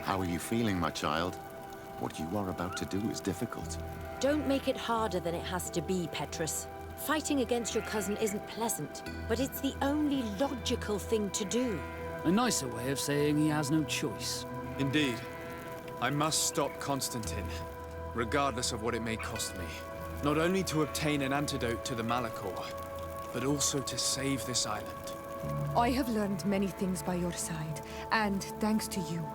How are you feeling, my child? What you are about to do is difficult. Don't make it harder than it has to be, Petrus. Fighting against your cousin isn't pleasant, but it's the only logical thing to do. A nicer way of saying he has no choice. Indeed. I must stop Constantin, regardless of what it may cost me. Not only to obtain an antidote to the Malachor, but also to save this island. I have learned many things by your side, and thanks to you,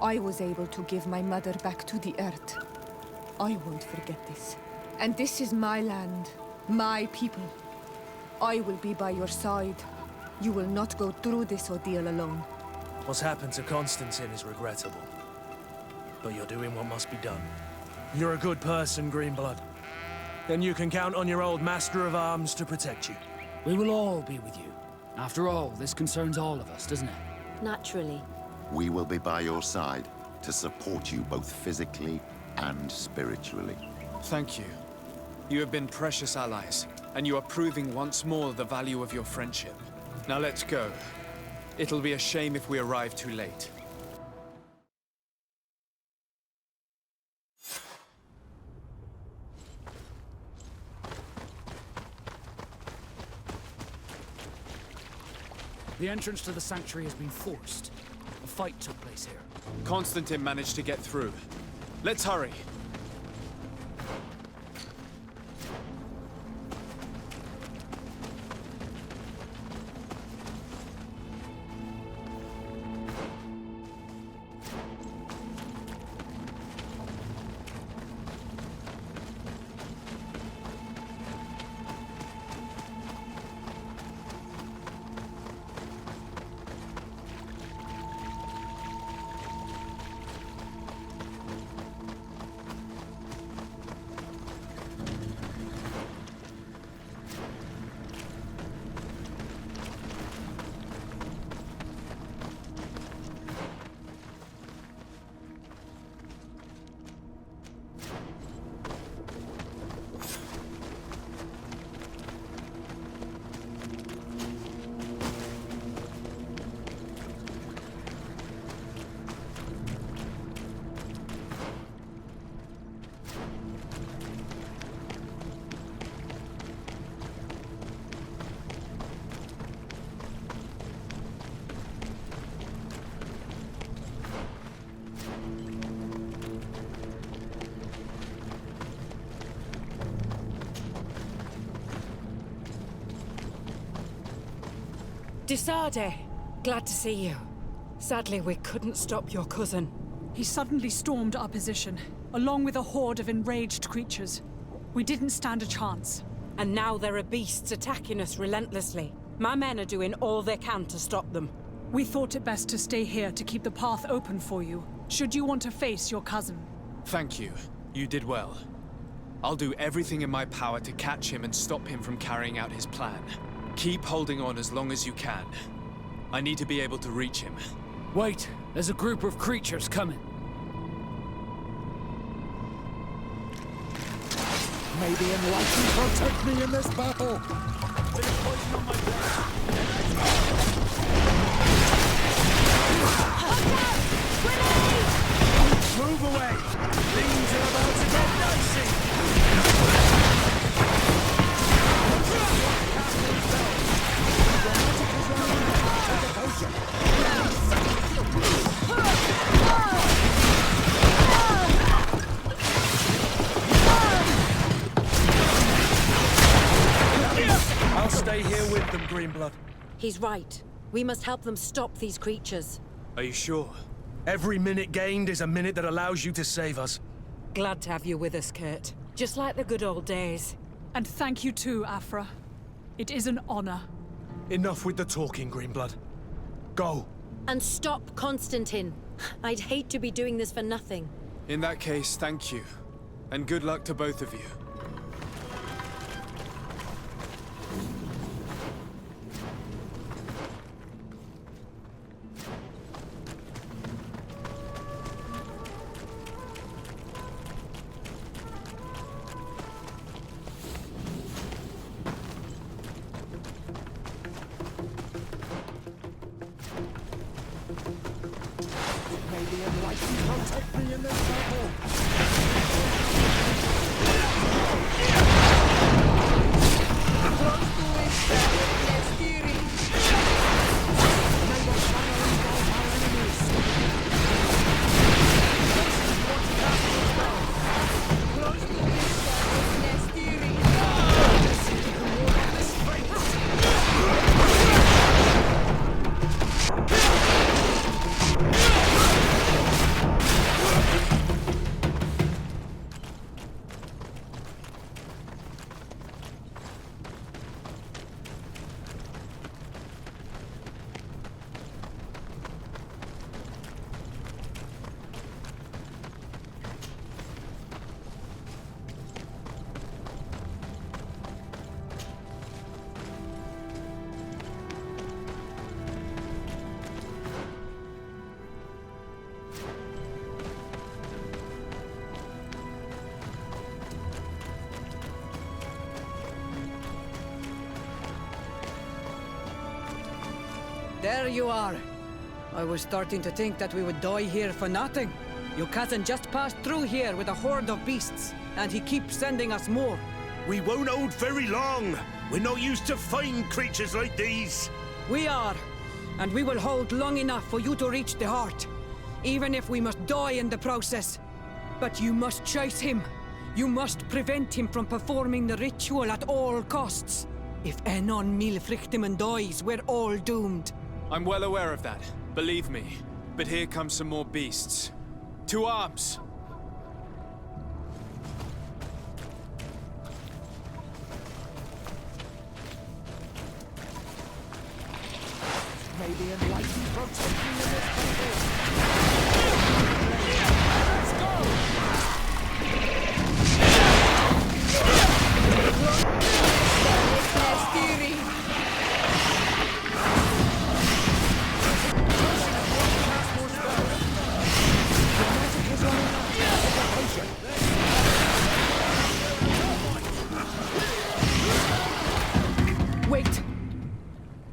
I was able to give my mother back to the earth. I won't forget this. And this is my land, my people. I will be by your side. You will not go through this ordeal alone. What's happened to Constantin is regrettable. But you're doing what must be done. You're a good person, Greenblood. Then you can count on your old master of arms to protect you. We will all be with you. After all, this concerns all of us, doesn't it? Naturally. We will be by your side to support you both physically and spiritually. Thank you. You have been precious allies, and you are proving once more the value of your friendship. Now let's go. It'll be a shame if we arrive too late. The entrance to the sanctuary has been forced. A fight took place here. Constantin managed to get through. Let's hurry. Disade, glad to see you. Sadly, we couldn't stop your cousin. He suddenly stormed our position, along with a horde of enraged creatures. We didn't stand a chance. And now there are beasts attacking us relentlessly. My men are doing all they can to stop them. We thought it best to stay here to keep the path open for you, should you want to face your cousin. Thank you. You did well. I'll do everything in my power to catch him and stop him from carrying out his plan. Keep holding on as long as you can. I need to be able to reach him. Wait, there's a group of creatures coming. May the enlightened protect me in this battle! Move away! Things are about to get dicey! I'll stay here with them, Greenblood. He's right. We must help them stop these creatures. Are you sure? Every minute gained is a minute that allows you to save us. Glad to have you with us, Kurt. Just like the good old days. And thank you too, Afra. It is an honor. Enough with the talking, Greenblood. Go. And stop Constantin. I'd hate to be doing this for nothing. In that case, thank you. And good luck to both of you. May May the enlightened protect me in this battle. There you are. I was starting to think that we would die here for nothing. Your cousin just passed through here with a horde of beasts, and he keeps sending us more. We won't hold very long. We're not used to fighting creatures like these. We are, and we will hold long enough for you to reach the heart, even if we must die in the process. But you must chase him. You must prevent him from performing the ritual at all costs. If Enon Milfrichtiman dies, we're all doomed. I'm well aware of that, believe me. But here come some more beasts. To arms! May the enlightened protect me in this battle. Let's Wait.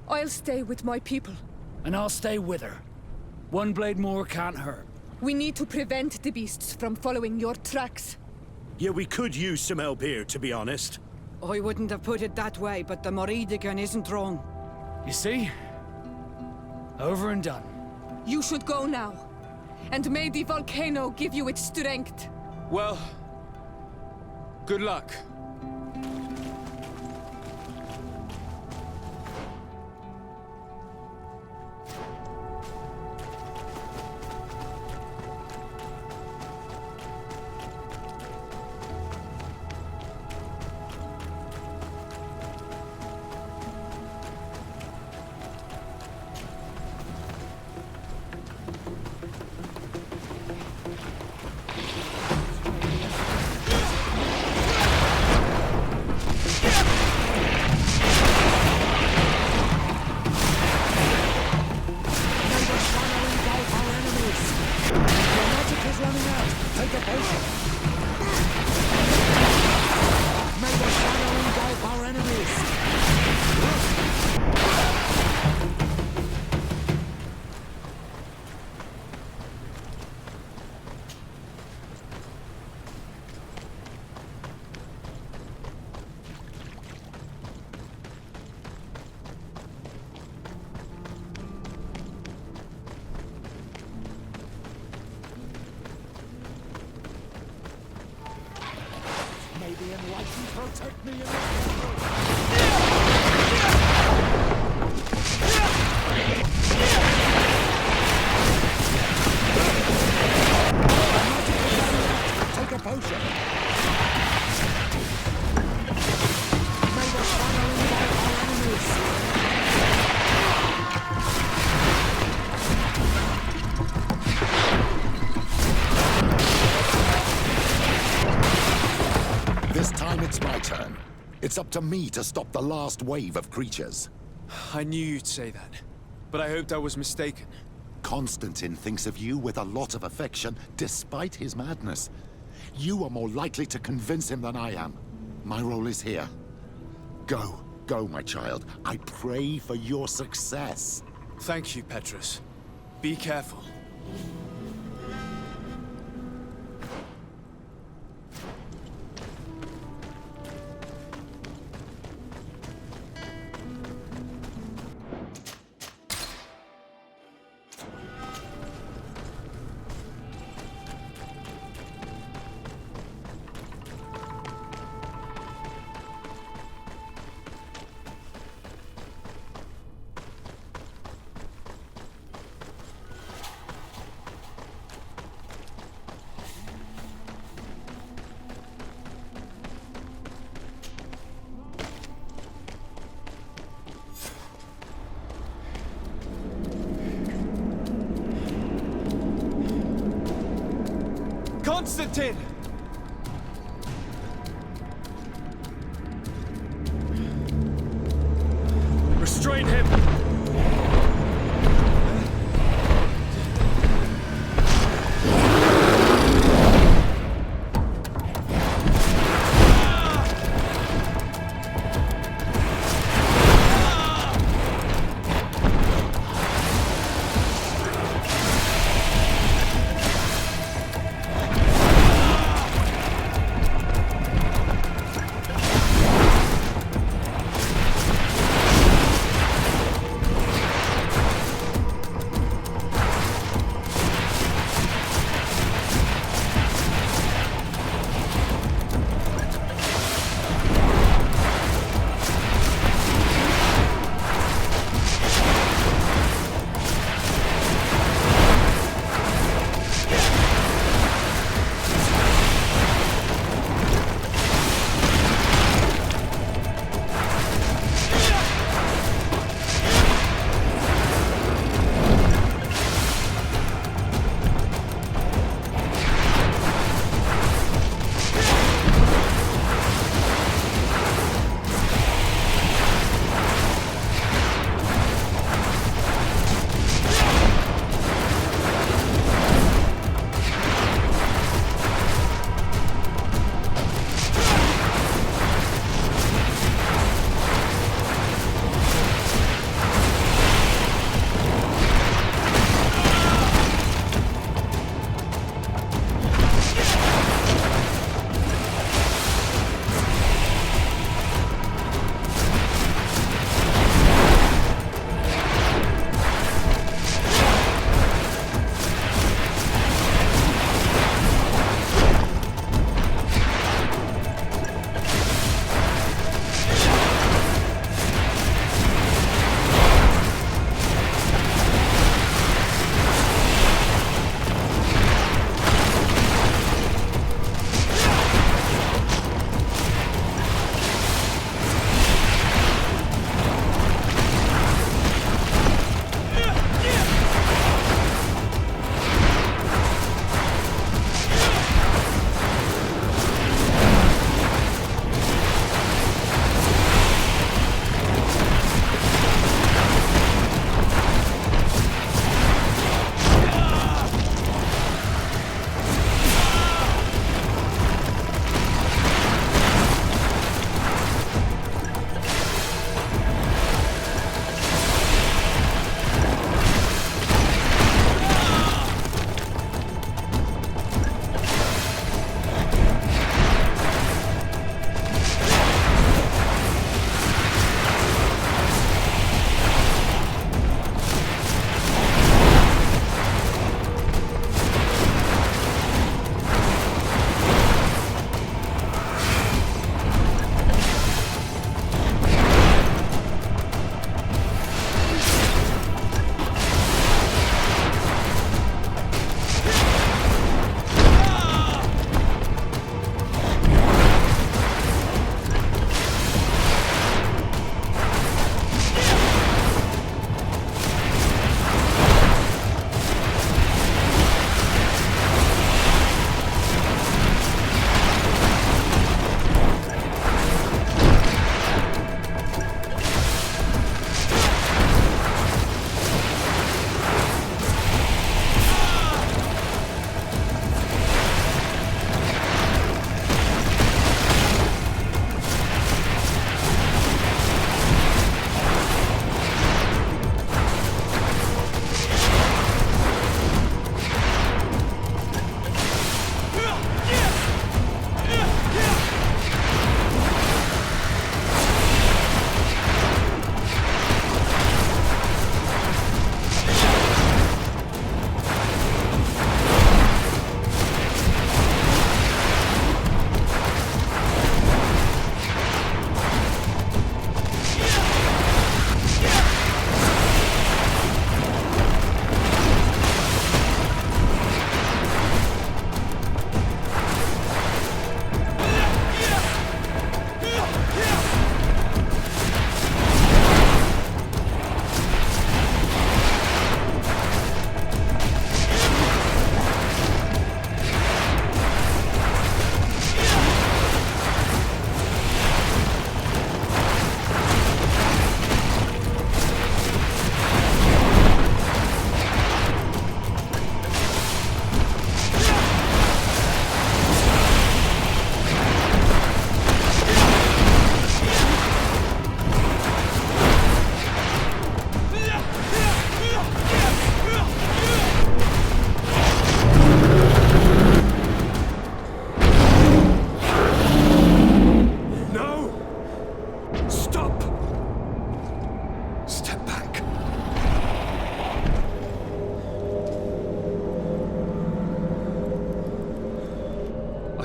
I'll stay with my people. And I'll stay with her. One blade more can't hurt. We need to prevent the beasts from following your tracks. Yeah, we could use some help here, to be honest. I wouldn't have put it that way, but the Moridigan isn't wrong. You see? Over and done. You should go now. And may the volcano give you its strength. Well, good luck. May the enlightened protect me in this battle. Take a potion. May the shadow engulf our enemies. This time it's my turn. It's up to me to stop the last wave of creatures. I knew you'd say that, but I hoped I was mistaken. Constantin thinks of you with a lot of affection, despite his madness. You are more likely to convince him than I am. My role is here. Go, go, my child. I pray for your success. Thank you, Petrus. Be careful. Constantin! Restrain him!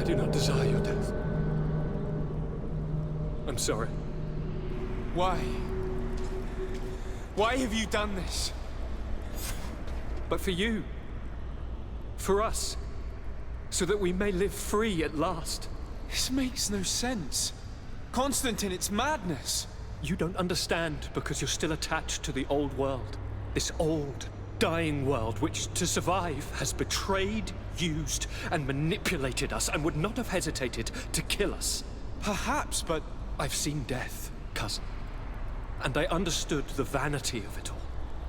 I do not desire your death. I'm sorry. Why? Why have you done this? But for you. For us. So that we may live free at last. This makes no sense. Constantin, it's madness. You don't understand because you're still attached to the old world. This old, dying world which, to survive, has betrayed, used, and manipulated us and would not have hesitated to kill us. Perhaps, but I've seen death, cousin. And I understood the vanity of it all.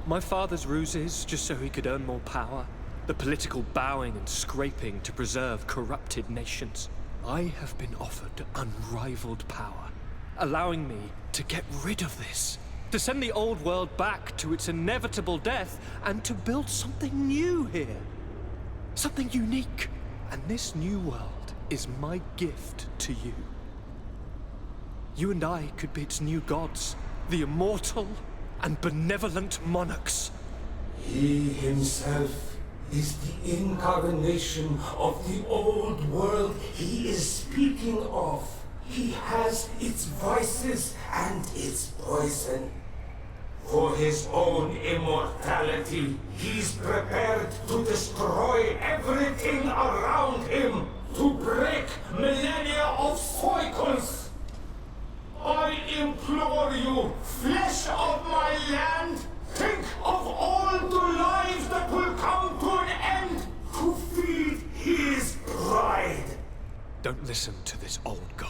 My father's ruses just so he could earn more power. The political bowing and scraping to preserve corrupted nations. I have been offered unrivaled power, allowing me to get rid of this. To send the old world back to its inevitable death and to build something new here. Something unique. And this new world is my gift to you. You and I could be its new gods, the immortal and benevolent monarchs. He himself is the incarnation of the old world he is speaking of. He has its vices and its poison. For his own immortality, he's prepared to destroy everything around him, to break millennia of cycles. I implore you, flesh of my land, think of all the lives that will come to an end to feed his pride. Don't listen to this old god.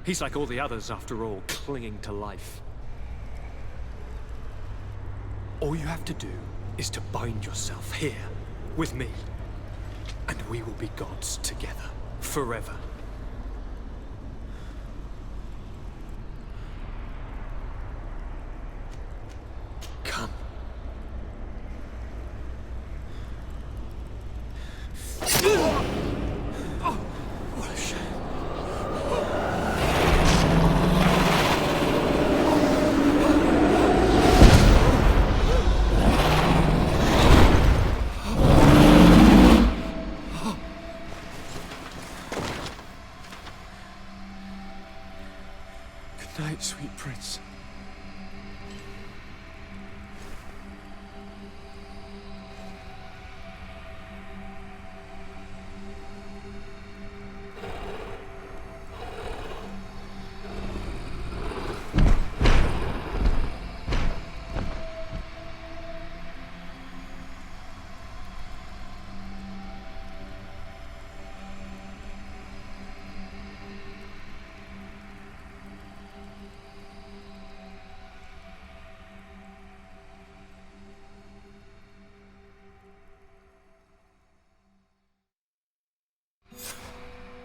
He's like all the others, after all, clinging to life. All you have to do is to bind yourself here, with me. And we will be gods together, forever. Come. Oh, what a shame. Good night, sweet prince.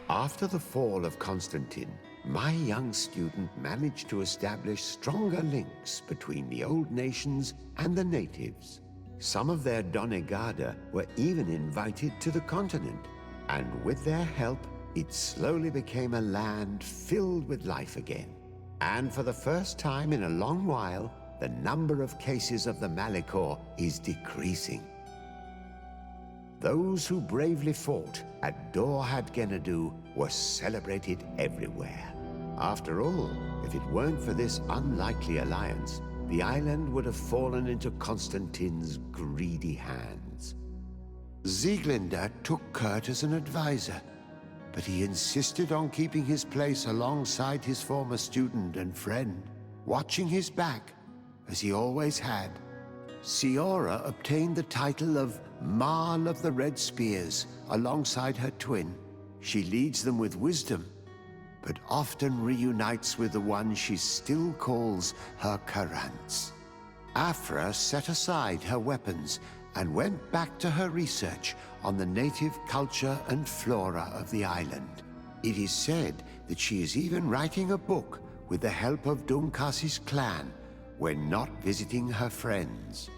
After the fall of Constantin, my young student managed to establish stronger links between the old nations and the natives. Some of their donegada were even invited to the continent, and with their help, it slowly became a land filled with life again. And for the first time in a long while, the number of cases of the Malicor is decreasing. Those who bravely fought at Dorhad Genadu were celebrated everywhere. After all, if it weren't for this unlikely alliance, the island would have fallen into Constantin's greedy hands. Sieglinde took Kurt as an advisor, but he insisted on keeping his place alongside his former student and friend, watching his back, as he always had. Siora obtained the title of Marl of the Red Spears alongside her twin. She leads them with wisdom, but often reunites with the one she still calls her Karants. Afra set aside her weapons and went back to her research on the native culture and flora of the island. It is said that she is even writing a book with the help of Dunkasi's clan when not visiting her friends.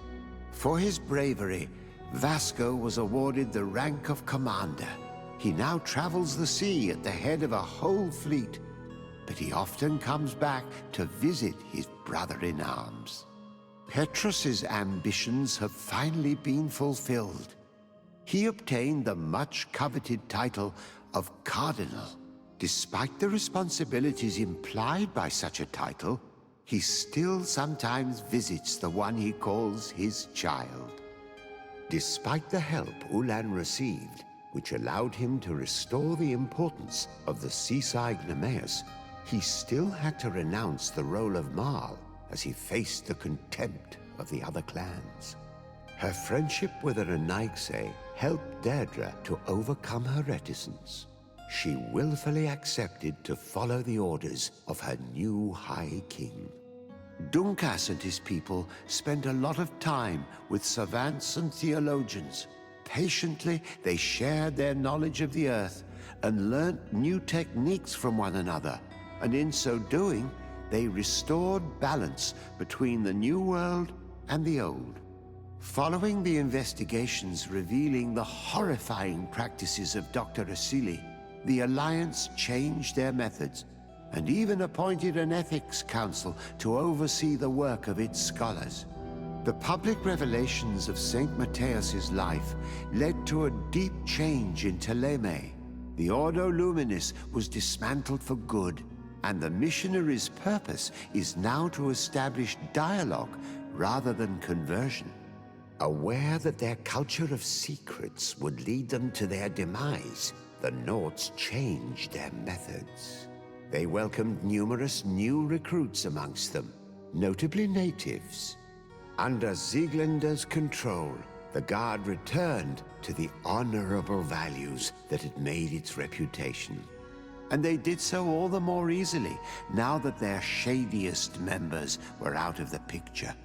For his bravery, Vasco was awarded the rank of commander. He now travels the sea at the head of a whole fleet, but he often comes back to visit his brother-in-arms. Petrus's ambitions have finally been fulfilled. He obtained the much-coveted title of Cardinal. Despite the responsibilities implied by such a title, he still sometimes visits the one he calls his child. Despite the help Ulan received, which allowed him to restore the importance of the seaside Nemeus, he still had to renounce the role of Marl as he faced the contempt of the other clans. Her friendship with Renaigse helped Deirdre to overcome her reticence. She willfully accepted to follow the orders of her new High King. Dunkas and his people spent a lot of time with savants and theologians. Patiently, they shared their knowledge of the Earth and learnt new techniques from one another, and in so doing, they restored balance between the New World and the Old. Following the investigations revealing the horrifying practices of Dr. Asili, the Alliance changed their methods and even appointed an ethics council to oversee the work of its scholars. The public revelations of St. Matthias's life led to a deep change in Teleme. The Ordo Luminis was dismantled for good, and the missionaries' purpose is now to establish dialogue rather than conversion. Aware that their culture of secrets would lead them to their demise, the Nords changed their methods. They welcomed numerous new recruits amongst them, notably natives. Under Sieglinder's control, the Guard returned to the honorable values that had made its reputation. And they did so all the more easily now that their shadiest members were out of the picture.